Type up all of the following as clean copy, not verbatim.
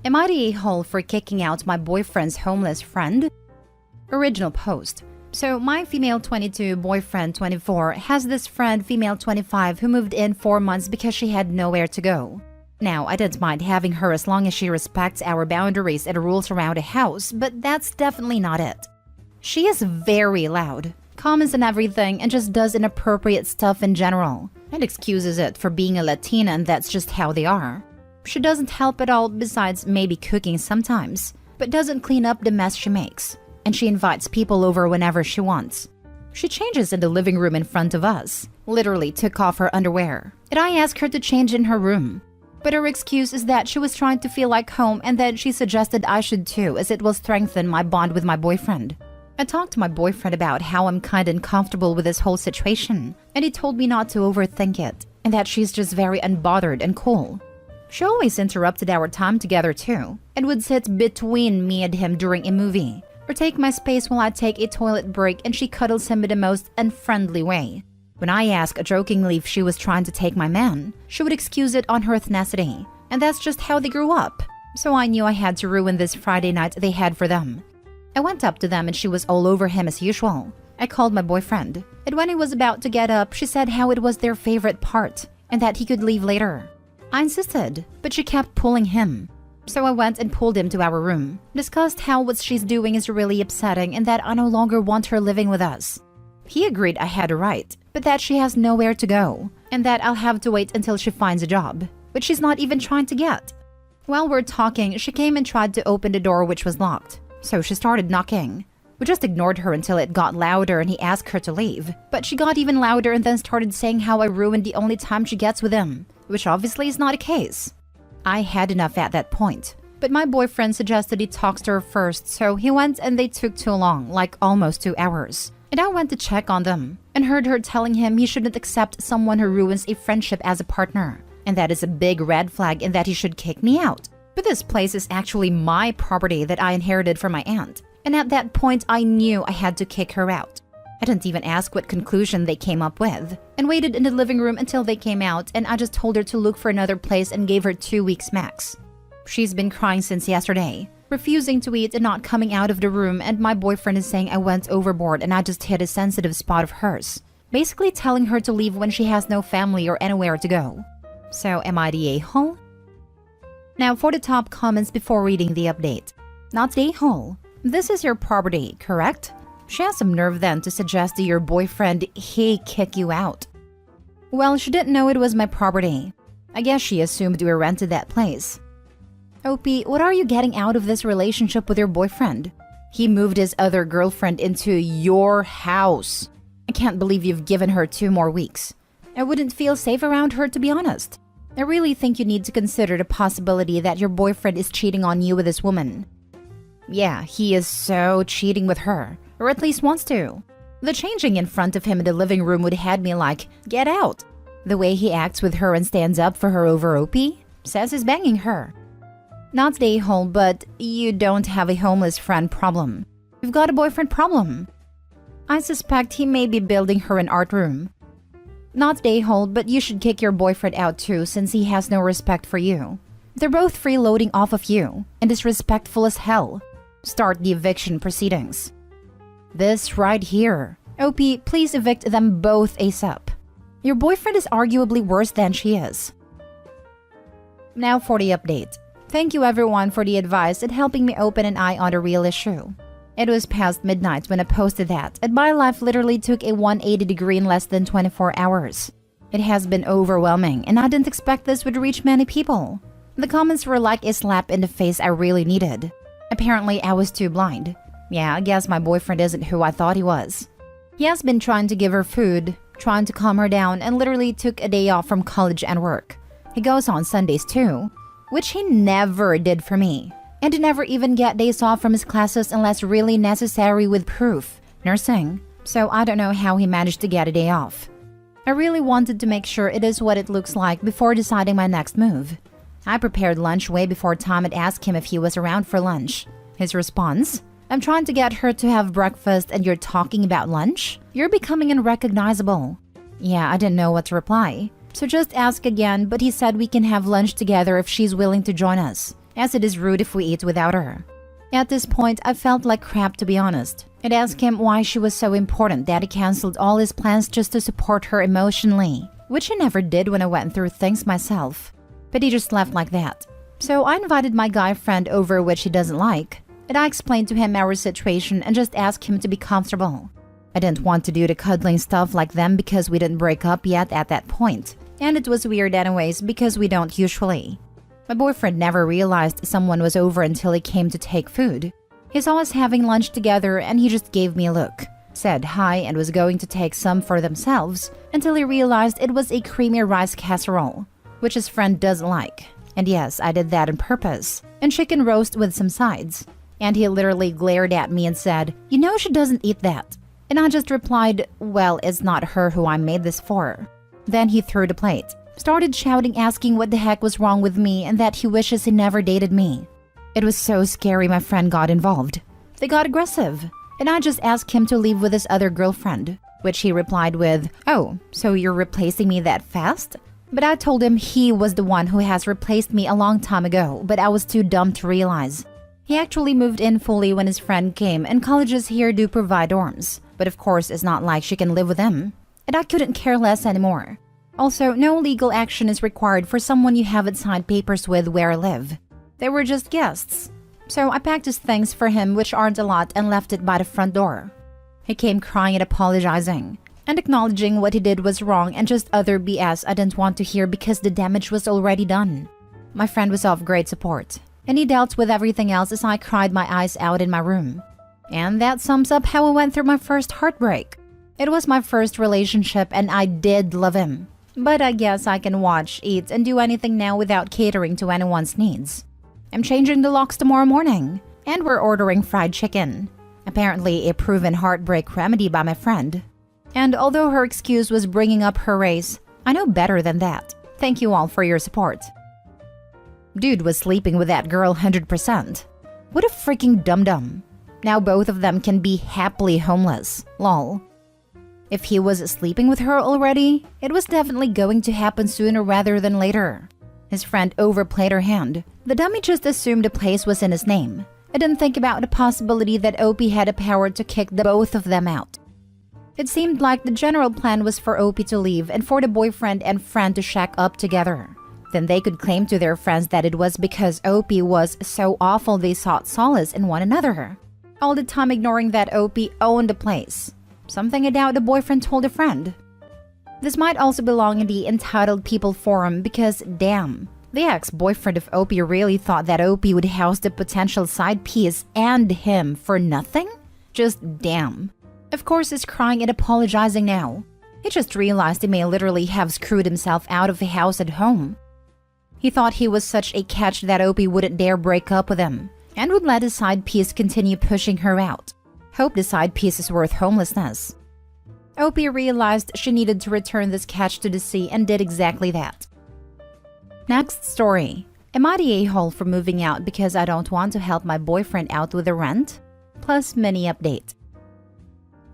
Am I the a-hole for kicking out my boyfriend's homeless friend? Original post. So my female 22, boyfriend 24, has this friend female 25 who moved in 4 months because she had nowhere to go. Now, I don't mind having her as long as she respects our boundaries and rules around a house, but that's definitely not it. She is very loud, comments on everything, and just does inappropriate stuff in general, and excuses it for being a Latina, and that's just how they are. She doesn't help at all besides maybe cooking sometimes, but doesn't clean up the mess she makes. And she invites people over whenever she wants. She changes in the living room in front of us, literally took off her underwear, and I asked her to change in her room. But her excuse is that she was trying to feel like home and then she suggested I should too, as it will strengthen my bond with my boyfriend. I talked to my boyfriend about how I'm kind of uncomfortable with this whole situation, and he told me not to overthink it, and that she's just very unbothered and cool. She always interrupted our time together too, and would sit between me and him during a movie, or take my space while I take a toilet break, and she cuddles him in the most unfriendly way. When I asked jokingly if she was trying to take my man, she would excuse it on her ethnicity, and that's just how they grew up. So I knew I had to ruin this Friday night they had for them. I went up to them and she was all over him as usual. I called my boyfriend, and when he was about to get up, she said how it was their favorite part, and that he could leave later. I insisted, but she kept pulling him. So I went and pulled him to our room, discussed how what she's doing is really upsetting and that I no longer want her living with us. He agreed I had a right, but that she has nowhere to go, and that I'll have to wait until she finds a job, which she's not even trying to get. While we're talking, she came and tried to open the door, which was locked, so she started knocking. We just ignored her until it got louder and he asked her to leave, but she got even louder and then started saying how I ruined the only time she gets with him, which obviously is not a case. I had enough at that point, but my boyfriend suggested he talks to her first, so he went and they took too long, like almost 2 hours. And I went to check on them, and heard her telling him he shouldn't accept someone who ruins a friendship as a partner, and that is a big red flag and that he should kick me out. But this place is actually my property that I inherited from my aunt, and at that point I knew I had to kick her out. I didn't even ask what conclusion they came up with, and waited in the living room until they came out, and I just told her to look for another place and gave her 2 weeks max. She's been crying since yesterday, refusing to eat and not coming out of the room, and my boyfriend is saying I went overboard and I just hit a sensitive spot of hers, basically telling her to leave when she has no family or anywhere to go. So am I the a-hole? Now for the top comments before reading the update. Not the a-hole. This is your property, correct? She has some nerve then to suggest to your boyfriend he kick you out. Well, she didn't know it was my property. I guess she assumed we rented that place. OP, what are you getting out of this relationship with your boyfriend? He moved his other girlfriend into your house. I can't believe you've given her 2 more weeks. I wouldn't feel safe around her, to be honest. I really think you need to consider the possibility that your boyfriend is cheating on you with this woman. Yeah, he is so cheating with her, or at least wants to. The changing in front of him in the living room would have had me like, get out. The way he acts with her and stands up for her over OP, says he's banging her. Not the a-hole, but you don't have a homeless friend problem. You've got a boyfriend problem. I suspect he may be building her an art room. Not the a-hole, but you should kick your boyfriend out too, since he has no respect for you. They're both freeloading off of you, and disrespectful as hell. Start the eviction proceedings. This right here. OP, please evict them both ASAP. Your boyfriend is arguably worse than she is. Now for the update. Thank you everyone for the advice and helping me open an eye on the real issue. It was past midnight when I posted that, and my life literally took a 180 degree in less than 24 hours. It has been overwhelming, and I didn't expect this would reach many people. The comments were like a slap in the face I really needed. Apparently, I was too blind. Yeah, I guess my boyfriend isn't who I thought he was. He has been trying to give her food, trying to calm her down, and literally took a day off from college and work. He goes on Sundays too, which he never did for me. And never even get days off from his classes unless really necessary with proof, nursing. So I don't know how he managed to get a day off. I really wanted to make sure it is what it looks like before deciding my next move. I prepared lunch way before Tom had asked him if he was around for lunch. His response? I'm trying to get her to have breakfast and you're talking about lunch? You're becoming unrecognizable. Yeah, I didn't know what to reply. So just ask again, but he said we can have lunch together if she's willing to join us. as it is rude if we eat without her. At this point, I felt like crap, to be honest. I'd asked him why she was so important that he cancelled all his plans just to support her emotionally, which I never did when I went through things myself. But he just left like that. So I invited my guy friend over, which he doesn't like, and I explained to him our situation and just asked him to be comfortable. I didn't want to do the cuddling stuff like them because we didn't break up yet at that point, and it was weird anyways because we don't usually. My boyfriend never realized someone was over until he came to take food. He saw us having lunch together and he just gave me a look, said hi and was going to take some for themselves until he realized it was a creamy rice casserole, which his friend doesn't like. And yes, I did that on purpose, and chicken roast with some sides. And he literally glared at me and said, "You know she doesn't eat that." And I just replied, "Well, it's not her who I made this for." Then he threw the plate, started shouting, asking what the heck was wrong with me and that he wishes he never dated me. It was so scary my friend got involved. They got aggressive, and I just asked him to leave with his other girlfriend, which he replied with, "Oh, so you're replacing me that fast?" But I told him he was the one who has replaced me a long time ago, but I was too dumb to realize. He actually moved in fully when his friend came, and colleges here do provide dorms. But of course, it's not like she can live with him. And I couldn't care less anymore. Also, no legal action is required for someone you haven't signed papers with where I live. They were just guests. So I packed his things for him, which aren't a lot, and left it by the front door. He came crying and apologizing, and acknowledging what he did was wrong and just other BS I didn't want to hear because the damage was already done. My friend was of great support, and he dealt with everything else as I cried my eyes out in my room. And that sums up how I went through my first heartbreak. It was my first relationship and I did love him. But I guess I can watch, eat, and do anything now without catering to anyone's needs. I'm changing the locks tomorrow morning, and we're ordering fried chicken. Apparently a proven heartbreak remedy by my friend. And although her excuse was bringing up her race, I know better than that. Thank you all for your support. Dude was sleeping with that girl 100%. What a freaking dum-dum. Now both of them can be happily homeless. Lol. If he was sleeping with her already, it was definitely going to happen sooner rather than later. His friend overplayed her hand. The dummy just assumed the place was in his name. I didn't think about the possibility that Opie had the power to kick the both of them out. It seemed like the general plan was for Opie to leave and for the boyfriend and friend to shack up together. Then they could claim to their friends that it was because Opie was so awful they sought solace in one another. All the time ignoring that Opie owned the place. Something I doubt the boyfriend told a friend. This might also belong in the entitled people forum because, damn, the ex-boyfriend of Opie really thought that Opie would house the potential side piece and him for nothing? Just damn. Of course he's crying and apologizing now. He just realized he may literally have screwed himself out of the house at home. He thought he was such a catch that Opie wouldn't dare break up with him and would let his side piece continue pushing her out. Hope the side piece is worth homelessness. Opie realized she needed to return this catch to the sea and did exactly that. Next story. Am I the a-hole for moving out because I don't want to help my boyfriend out with the rent? Plus mini update.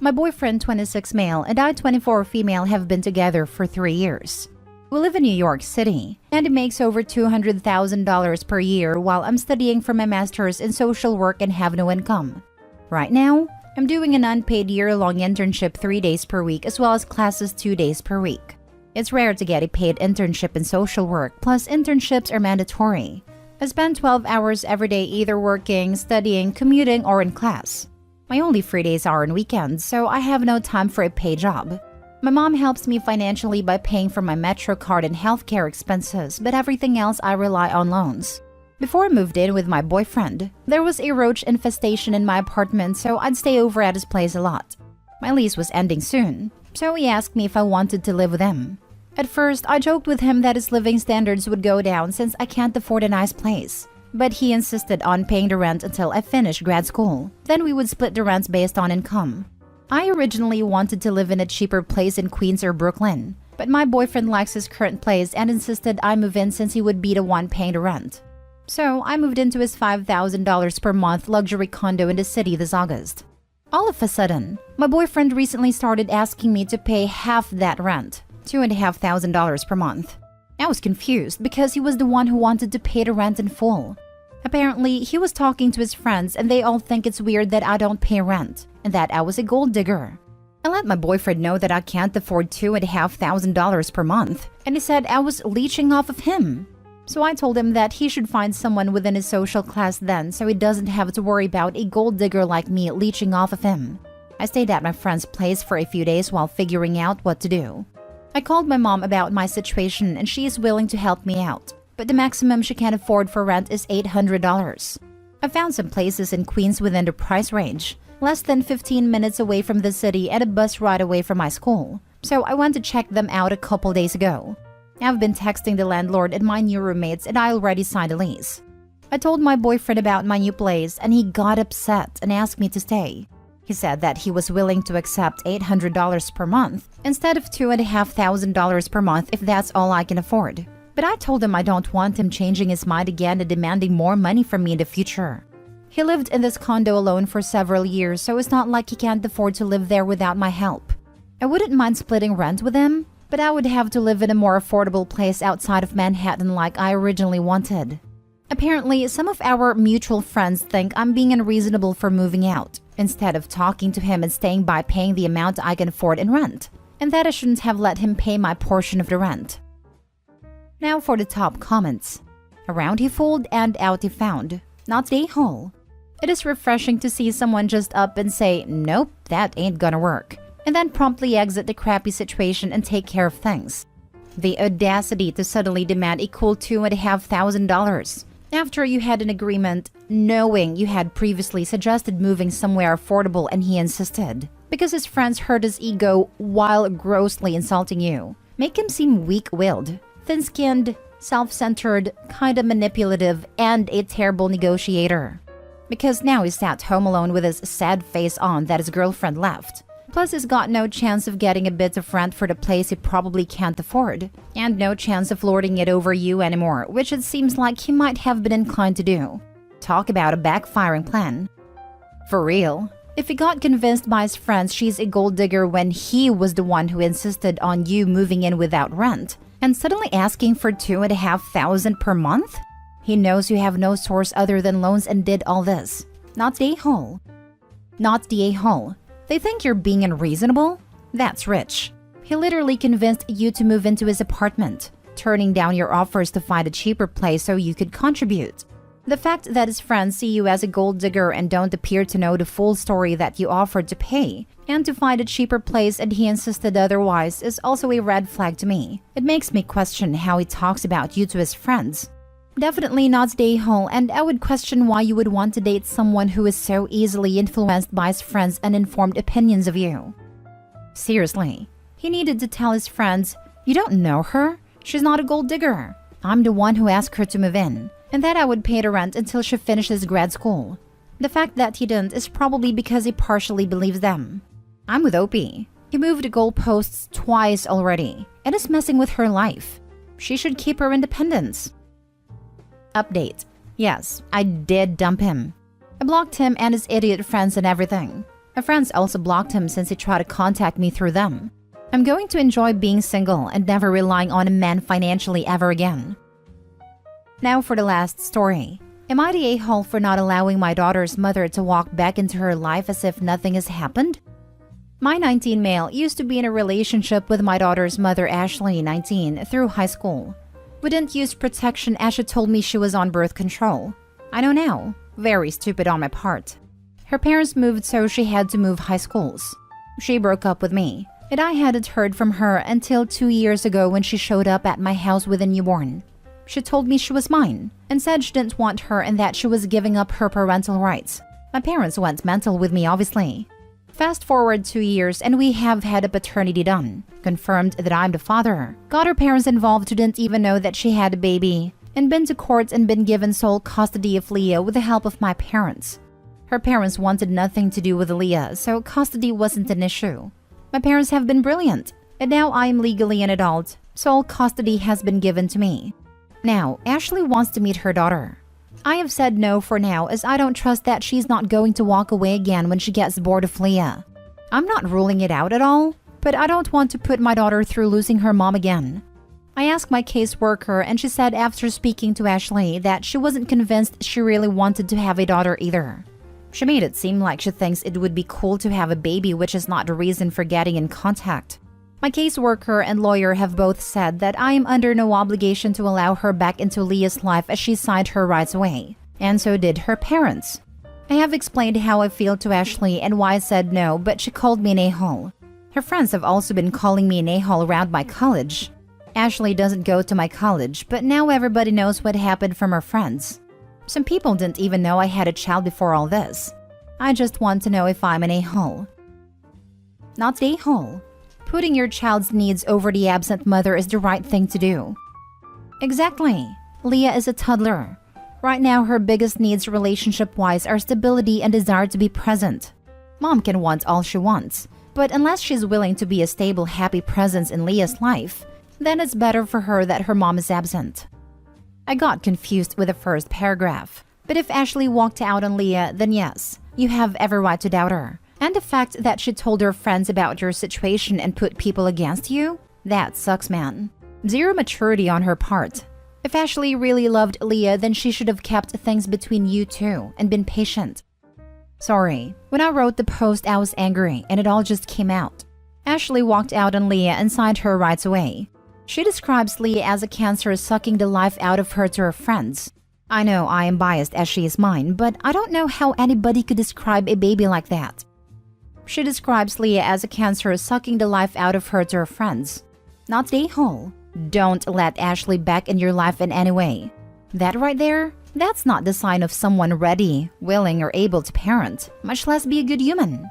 My boyfriend, 26 male, and I, 24 female, have been together for 3 years. We live in New York City, and he makes over $200,000 per year while I'm studying for my master's in social work and have no income. Right now, I'm doing an unpaid year-long internship 3 days per week as well as classes 2 days per week. It's rare to get a paid internship in social work, plus internships are mandatory. I spend 12 hours every day either working, studying, commuting, or in class. My only free days are on weekends, so I have no time for a paid job. My mom helps me financially by paying for my Metro card and healthcare expenses, but everything else I rely on loans. Before I moved in with my boyfriend, there was a roach infestation in my apartment, so I'd stay over at his place a lot. My lease was ending soon, so he asked me if I wanted to live with him. At first, I joked with him that his living standards would go down since I can't afford a nice place. But he insisted on paying the rent until I finished grad school. Then we would split the rents based on income. I originally wanted to live in a cheaper place in Queens or Brooklyn, but my boyfriend likes his current place and insisted I move in since he would be the one paying the rent. So I moved into his $5,000 per month luxury condo in the city this August. All of a sudden, my boyfriend recently started asking me to pay half that rent, $2,500 per month. I was confused because he was the one who wanted to pay the rent in full. Apparently, he was talking to his friends and they all think it's weird that I don't pay rent and that I was a gold digger. I let my boyfriend know that I can't afford $2,500 per month, and he said I was leeching off of him. So I told him that he should find someone within his social class then so he doesn't have to worry about a gold digger like me leeching off of him. I stayed at my friend's place for a few days while figuring out what to do. I called my mom about my situation and she is willing to help me out, but the maximum she can afford for rent is $800. I found some places in Queens within the price range, less than 15 minutes away from the city and a bus ride away from my school, so I went to check them out a couple days ago. I've been texting the landlord and my new roommates and I already signed a lease. I told my boyfriend about my new place and he got upset and asked me to stay. He said that he was willing to accept $800 per month instead of $2,500 per month if that's all I can afford. But I told him I don't want him changing his mind again and demanding more money from me in the future. He lived in this condo alone for several years, so it's not like he can't afford to live there without my help. I wouldn't mind splitting rent with him, but I would have to live in a more affordable place outside of Manhattan like I originally wanted. Apparently, some of our mutual friends think I'm being unreasonable for moving out, instead of talking to him and staying by paying the amount I can afford in rent, and that I shouldn't have let him pay my portion of the rent. Now for the top comments. Around he fooled and out he found. Not the a-hole. It is refreshing to see someone just up and say, nope, that ain't gonna work, and then promptly exit the crappy situation and take care of things. The audacity to suddenly demand a cool $2,500 after you had an agreement, knowing you had previously suggested moving somewhere affordable and he insisted, because his friends hurt his ego while grossly insulting you. Make him seem weak-willed, thin-skinned, self-centered, kinda manipulative, and a terrible negotiator. Because now he's sat home alone with his sad face on that his girlfriend left. Plus he's got no chance of getting a bit of rent for the place he probably can't afford, and no chance of lording it over you anymore, which it seems like he might have been inclined to do. Talk about a backfiring plan. For real, if he got convinced by his friends she's a gold digger when he was the one who insisted on you moving in without rent, and suddenly asking for $2,500 per month? He knows you have no source other than loans and did all this. Not the a-hole. Not the a-hole. They think you're being unreasonable? That's rich. He literally convinced you to move into his apartment, turning down your offers to find a cheaper place so you could contribute. The fact that his friends see you as a gold digger and don't appear to know the full story that you offered to pay and to find a cheaper place and he insisted otherwise is also a red flag to me. It makes me question how he talks about you to his friends. Definitely not the a-hole, and I would question why you would want to date someone who is so easily influenced by his friends' uninformed opinions of you. Seriously, he needed to tell his friends, you don't know her? She's not a gold digger. I'm the one who asked her to move in, and that I would pay the rent until she finishes grad school. The fact that he didn't is probably because he partially believes them. I'm with Opie. He moved the goalposts twice already, and is messing with her life. She should keep her independence. Update. Yes, I did dump him. I blocked him and his idiot friends and everything. My friends also blocked him since he tried to contact me through them. I'm going to enjoy being single and never relying on a man financially ever again. Now for the last story. Am I the a-hole for not allowing my daughter's mother to walk back into her life as if nothing has happened? My 19 male used to be in a relationship with my daughter's mother Ashley, 19, through high school. We didn't use protection as she told me she was on birth control. I know now. Very stupid on my part. Her parents moved so she had to move high schools. She broke up with me, and I hadn't heard from her until 2 years ago when she showed up at my house with a newborn. She told me she was mine, and said she didn't want her and that she was giving up her parental rights. My parents went mental with me, obviously. Fast forward 2 years and we have had a paternity done. Confirmed that I'm the father. Got her parents involved who didn't even know that she had a baby. And been to court and been given sole custody of Leah with the help of my parents. Her parents wanted nothing to do with Leah, so custody wasn't an issue. My parents have been brilliant. And now I am legally an adult. Sole custody has been given to me. Now, Ashley wants to meet her daughter. I have said no for now as I don't trust that she's not going to walk away again when she gets bored of Leah. I'm not ruling it out at all, but I don't want to put my daughter through losing her mom again. I asked my caseworker and she said after speaking to Ashley that she wasn't convinced she really wanted to have a daughter either. She made it seem like she thinks it would be cool to have a baby, which is not the reason for getting in contact. My caseworker and lawyer have both said that I am under no obligation to allow her back into Leah's life as she signed her rights away, and so did her parents. I have explained how I feel to Ashley and why I said no, but she called me an a-hole. Her friends have also been calling me an a-hole around my college. Ashley doesn't go to my college, but now everybody knows what happened from her friends. Some people didn't even know I had a child before all this. I just want to know if I'm an a-hole. Not the a-hole. Putting your child's needs over the absent mother is the right thing to do. Exactly. Leah is a toddler. Right now, her biggest needs relationship-wise are stability and desire to be present. Mom can want all she wants, but unless she's willing to be a stable, happy presence in Leah's life, then it's better for her that her mom is absent. I got confused with the first paragraph, but if Ashley walked out on Leah, then yes, you have every right to doubt her. And the fact that she told her friends about your situation and put people against you? That sucks, man. Zero maturity on her part. If Ashley really loved Leah, then she should have kept things between you two and been patient. Sorry, when I wrote the post, I was angry and it all just came out. Ashley walked out on Leah and signed her rights away. She describes Leah as a cancer sucking the life out of her to her friends. I know I am biased as she is mine, but I don't know how anybody could describe a baby like that. She describes Leah as a cancer sucking the life out of her to her friends. Not the a-hole. Don't let Ashley back in your life in any way. That right there, that's not the sign of someone ready, willing, or able to parent, much less be a good human.